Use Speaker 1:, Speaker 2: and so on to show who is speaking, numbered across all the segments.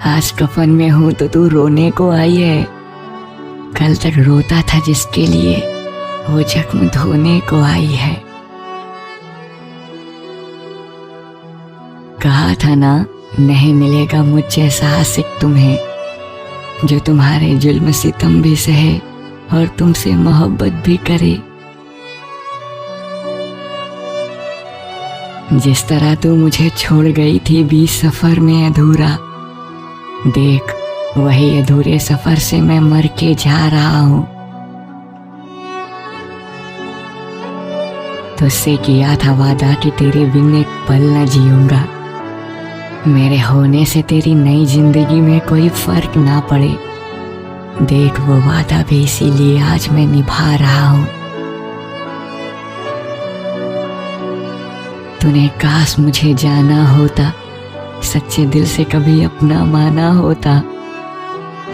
Speaker 1: आज कफन में हूं तो तू रोने को आई है। कल तक रोता था जिसके लिए वो जख्म धोने को आई है। कहा था ना नहीं मिलेगा मुझ जैसा आशिक तुम्हें, जो तुम्हारे जुल्म सितम भी सहे और तुमसे मोहब्बत भी करे। जिस तरह तू मुझे छोड़ गई थी 20 सफर में अधूरा, देख वही अधूरे सफर से मैं मर के जा रहा हूं। तुझसे किया था वादा कि तेरे बिन एक पल न जीऊंगा, मेरे होने से तेरी नई जिंदगी में कोई फर्क ना पड़े। देख वो वादा भी इसीलिए आज मैं निभा रहा हूं। तूने काश मुझे जाना होता, सच्चे दिल से कभी अपना माना होता,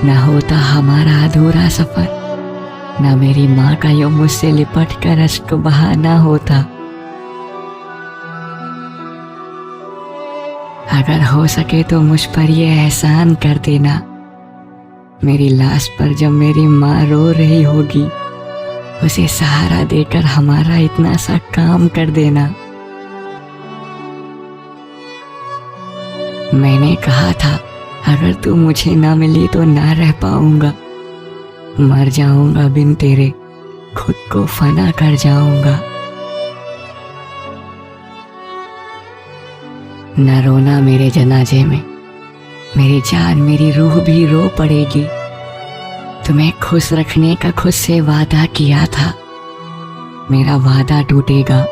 Speaker 1: न होता हमारा अधूरा सफर, न मेरी माँ का यूं मुझसे लिपट कर अश्क बहाना होता। अगर हो सके तो मुझ पर ये एहसान कर देना, मेरी लाश पर जब मेरी माँ रो रही होगी उसे सहारा देकर हमारा इतना सा काम कर देना। मैंने कहा था अगर तू मुझे ना मिली तो ना रह पाऊंगा, मर जाऊंगा बिन तेरे, खुद को फना कर जाऊंगा। न रोना मेरे जनाजे में, मेरी जान मेरी रूह भी रो पड़ेगी। तुम्हें खुश रखने का खुद से वादा किया था, मेरा वादा टूटेगा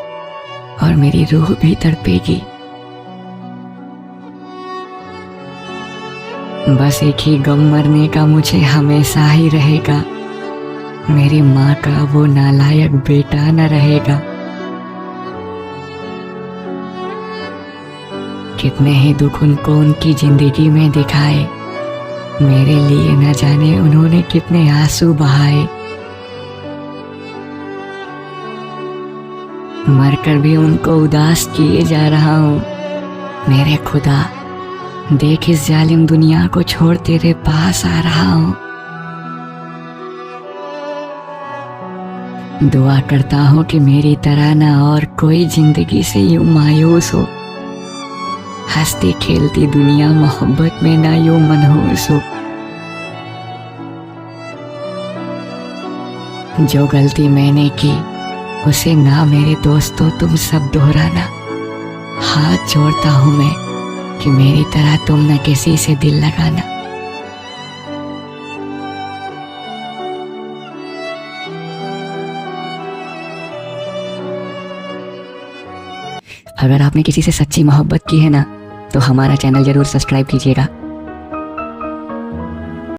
Speaker 1: और मेरी रूह भी तड़पेगी। बस एक ही गम मरने का मुझे हमेशा ही रहेगा, मेरी माँ का वो नालायक बेटा न रहेगा। कितने ही दुख उनको उनकी जिंदगी में दिखाए, मेरे लिए न जाने उन्होंने कितने आंसू बहाए। मरकर भी उनको उदास किए जा रहा हूँ। मेरे खुदा देख इस जालिम दुनिया को छोड़ तेरे पास आ रहा हूँ। दुआ करता हूँ कि मेरी तरह ना और कोई जिंदगी से यूं मायूस हो, हंसती खेलती दुनिया मोहब्बत में ना यूं मनहूस हो। जो गलती मैंने की उसे ना मेरे दोस्तों तुम सब दोहराना। हाथ जोड़ता हूँ मैं कि मेरी तरह तुम न किसी से दिल लगाना। अगर आपने किसी से सच्ची मोहब्बत की है ना तो हमारा चैनल जरूर सब्सक्राइब कीजिएगा